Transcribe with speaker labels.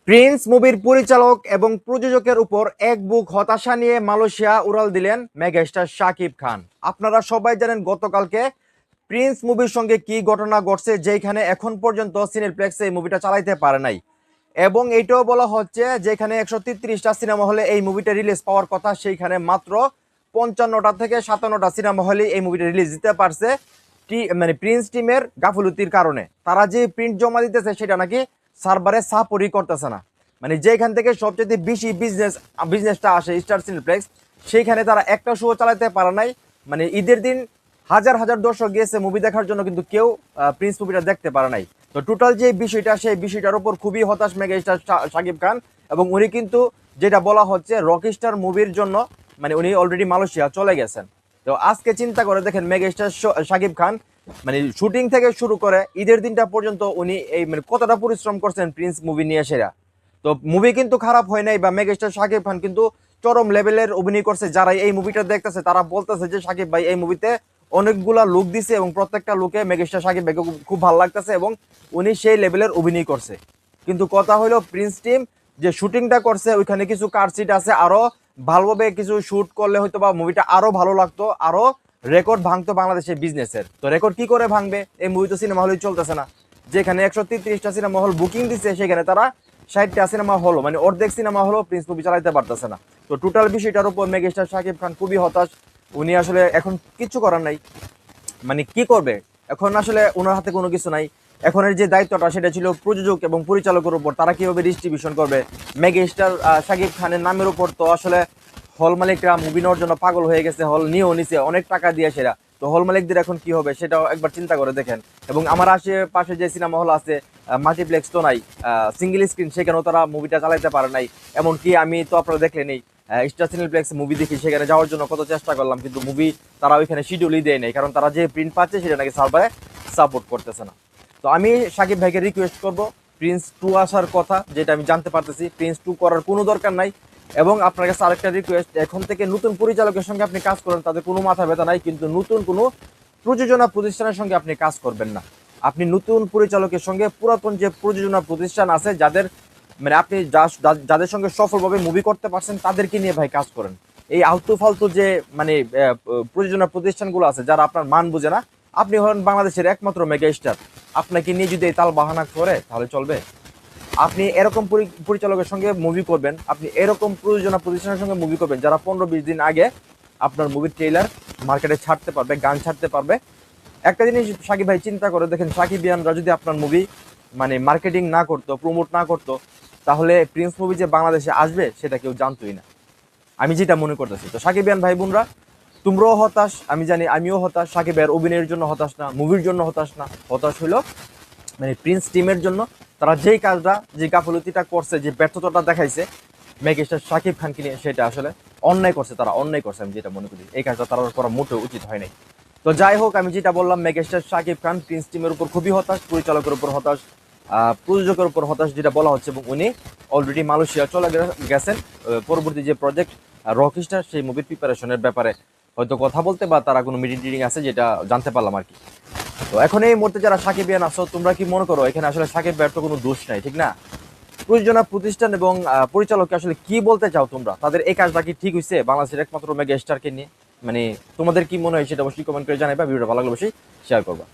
Speaker 1: Prince মুভির পরিচালক এবং প্রযোজকের উপর এক বুক হতাশা নিয়ে মালয়েশিয়া উড়াল দিলেন মেগাস্টার শাকিব খান। আপনারা সবাই জানেন গতকালকে প্রিন্স মুভির সঙ্গে কি ঘটনা ঘটছে, যেখানে এখন পর্যন্ত সিনেপ্লেক্সে এই মুভিটা চালাইতে পারে নাই। এবং এইটাও বলা হচ্ছে যেখানে 133টা সিনেমা হলে এই মুভিটা রিলিজ পাওয়ার কথা, সেইখানে মাত্র 55টা থেকে 57টা সিনেমা হলে এই মুভিটা রিলিজ দিতে পারছে মানে প্রিন্স টিমের গাফলতির কারণে। তারা যে প্রিন্ট জমা দিতেছে সেটা নাকি সার্ভারে সাপোর্টই করতেছে না। মানে যেখান থেকে সবচেয়ে বেশি বিজনেসটা আসে স্টার সিনেপ্লেক্স, সেইখানে তারা একটা শো চালাতে পারে নাই। মানে ঈদের দিন হাজার হাজার দর্শক গিয়েছে মুভি দেখার জন্য, কিন্তু কেউ প্রিন্স মুভিটা দেখতে পারে নাই। তো টোটাল যে বিষয়টা, সেই বিষয়টার উপর খুবই হতাশ মেগাস্টার শাকিব খান। এবং উনি কিন্তু যেটা বলা হচ্ছে রকস্টার মুভির জন্য মানে উনি অলরেডি মালয়েশিয়া চলে গেছেন। তো আজকে চিন্তা করে দেখেন মেগাস্টার শাকিব খান মানে শুটিং থেকে শুরু করে ঈদের দিনটা পর্যন্ত উনি এই মানে কতটা পরিশ্রম করছেন প্রিন্স মুভি নিয়ে সেরা। তো মুভি কিন্তু খারাপ হয় নাই, বা মেগাস্টার শাকিব খান কিন্তু চরম লেভেলের অভিনয় করছে। যারা এই মুভিটা দেখতেছে তারা বলতেছে যে শাকিব ভাই এই মুভিতে অনেকগুলা লুক দিছে এবং প্রত্যেকটা লুকে মেগাস্টার শাকিব ভাইকে খুব ভালো লাগতেছে এবং উনি সেই লেভেলের অভিনয় করছে। কিন্তু কথা হলো প্রিন্স টিম যে শুটিংটা করছে ওইখানে কিছু কাটসিট আছে, আরো ভালোভাবে কিছু শুট করলে হয়তো বা মুভিটা আরো ভালো লাগতো, আরো রেকর্ড ভাঙতো বাংলাদেশের বিজনেসের। তো রেকর্ড কি করে ভাঙবে? এই মুভি তো সিনেমা হলই চলতেছে না। যেখানে 133টা সিনেমা হল বুকিং দিচ্ছে, সেখানে তারা 60টা সিনেমা হল মানে অর্ধেক সিনেমা হলো প্রিন্স মুভি চালাইতে পারতেছে না। তো টোটাল বিষয়টার উপর মেগাস্টার শাকিব খান খুবই হতাশ। উনি আসলে এখন কিছু করার নাই, মানে কি করবে এখন? আসলে ওনার হাতে কোনো কিছু নাই। এখনের যে দায়িত্বটা সেটা ছিল প্রযোজক এবং পরিচালকের উপর, তারা কিভাবে ডিস্ট্রিবিউশন করবে। মেগাস্টার শাকিব খানের নামের উপর তো আসলে হল মালিকরা মুভি নেওয়ার জন্য পাগল হয়ে গেছে, হল নিয়েও নিছে অনেক টাকা দিয়ে সেরা। তো হল মালিকদের এখন কি হবে সেটাও একবার চিন্তা করে দেখেন। এবং আমার আশেপাশে যে সিনেমা হল আছে মাল্টিপ্লেক্স তো নাই, সিঙ্গেল স্ক্রিন, সেখানেও তারা মুভিটা চালাইতে পারে নাই। এমনকি আমি তো আপনারা দেখলেনই স্টার সিনেপ্লেক্স মুভি দেখি, সেখানে যাওয়ার জন্য কত চেষ্টা করলাম, কিন্তু মুভি তারা ওইখানে শিডিউলই দেয় নাই, কারণ তারা যে প্রিন্ট পাচ্ছে সেটা নাকি সার্ভারে সাপোর্ট করতেছে না। তো আমি শাকিব ভাইকে রিকোয়েস্ট করব প্রিন্স 2 আসার কথা, যেটা আমি জানতে পারতেছি প্রিন্স 2 করার কোনো দরকার নাই। এবং আপনার কাছে আরেকটা রিকোয়েস্ট, এখন থেকে নতুন পরিচালকের সঙ্গে আপনি কাজ করেন, তাদের কোনো মাথা ব্যথা নাই, কিন্তু নতুন কোনো প্রযোজনা প্রতিষ্ঠানের সঙ্গে আপনি কাজ করবেন না। আপনি নতুন পরিচালকের সঙ্গে পুরাতন যে প্রযোজনা প্রতিষ্ঠান আছে, যাদের মানে আপনি যাদের সঙ্গে সফলভাবে মুভি করতে পারছেন, তাদেরকে নিয়ে ভাই কাজ করেন। এই আলতু ফালতু যে মানে প্রযোজনা প্রতিষ্ঠানগুলো আছে, যারা আপনার মান বুঝে না। আপনি হলেন বাংলাদেশের একমাত্র মেগা স্টার, আপনাকে নিয়ে যদি এই তাল বাহানা করে তাহলে চলবে? আপনি এরকম পরিচালকের সঙ্গে মুভি করবেন, আপনি এরকম প্রযোজনা প্রতিষ্ঠানের সঙ্গে মুভি করবেন যারা 15-20 দিন আগে আপনার মুভির ট্রেইলার মার্কেটে ছাড়তে পারবে, গান ছাড়তে পারবে। একটা জিনিস সাকিব ভাই চিন্তা করে দেখেন, সাকিবিয়ানরা যদি আপনার মুভি মানে মার্কেটিং না করতো, প্রমোট না করতো, তাহলে প্রিন্স মুভি যে বাংলাদেশে আসবে সেটা কেউ জানতোই না। আমি যেটা মনে করতেছি। তো সাকিবিয়ান ভাই বোনরা, তোমরাও হতাশ, আমি জানি, আমিও হতাশ। সাকিব ভাইয়ের অভিনয়ের জন্য হতাশ না, মুভির জন্য হতাশ না, হতাশ হইলো মানে প্রিন্স টিমের জন্য। তারা যেই কাজটা, যে গাফলতিটা করছে, যে ব্যর্থতাটা দেখাইছে মেগাস্টার শাকিব খানকে নিয়ে, সেটা আসলে অন্যায় করছে। তারা অন্যায় করছে, আমি যেটা মনে করি এই কাজটা তারা করা মোটেও উচিত হয় নাই। তো যাই হোক, আমি যেটা বললাম মেগাস্টার শাকিব খান প্রিন্স টিমের উপর খুবই হতাশ, পরিচালকের উপর হতাশ, প্রযোজকের উপর হতাশ, যেটা বলা হচ্ছে। এবং উনি অলরেডি মালয়েশিয়া চলে গেছেন পরবর্তী যে প্রজেক্ট রকস্টার, সেই মুভির প্রিপারেশনের ব্যাপারে হয়তো কথা বলতে, বা তারা কোনো মিটিং টিটিং আছে, যেটা জানতে পারলাম আর কি। তো এখন এই মুহূর্তে যারা সাকিবিয়ান আছো, তোমরা কি মনে করো এখানে আসলে সাকিব ভাইয়ের তো কোনো দোষ নাই, ঠিক না? প্রযোজনা প্রতিষ্ঠান এবং পরিচালককে আসলে কি বলতে চাও তোমরা? তাদের এই কাজটা কি ঠিক হয়েছে বাংলাদেশের একমাত্র মেগা স্টারকে নিয়ে? মানে তোমাদের কি মনে হয় সেটা অবশ্যই কমেন্ট করে জানাইবা। ভিডিওটা ভালো লাগলে অবশ্যই শেয়ার করবা।